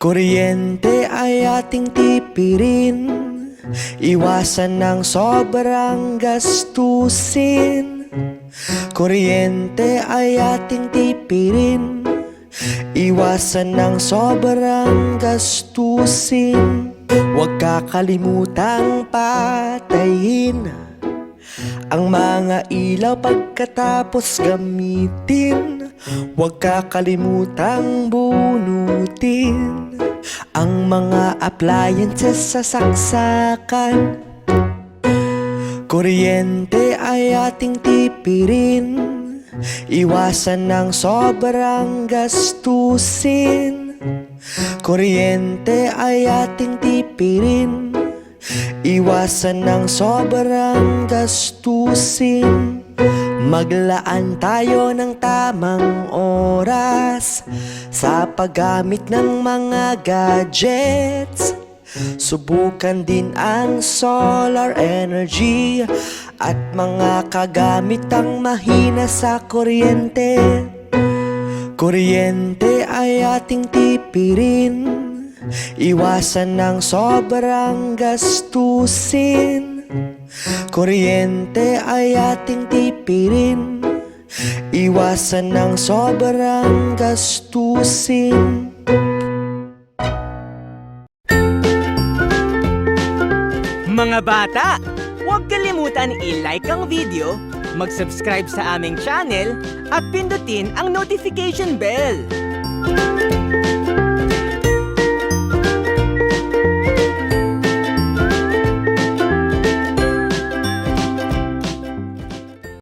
Kuryente ay ating tipirin, iwasan ng sobrang gastusin. Kuryente ay ating tipirin, iwasan ng sobrang gastusin. Huwag kakalimutang patayin ang mga ilaw pagkatapos gamitin. Huwag kakalimutang bunutin ang mga appliances sa saksakan. Kuryente ay ating tipirin, iwasan ng sobrang gastusin. Kuryente ay ating tipirin, iwasan ng sobrang gastusin. Maglaan tayo ng tamang oras sa paggamit ng mga gadgets. Subukan din ang solar energy at mga kagamitang mahina sa kuryente. Kuryente ay ating tipirin, iwasan ng sobrang gastusin. Kuryente ay ating tipirin, iwasan ng sobrang gastusin. Mga bata, huwag kalimutan i-like ang video, mag-subscribe sa aming channel, at pindutin ang notification bell.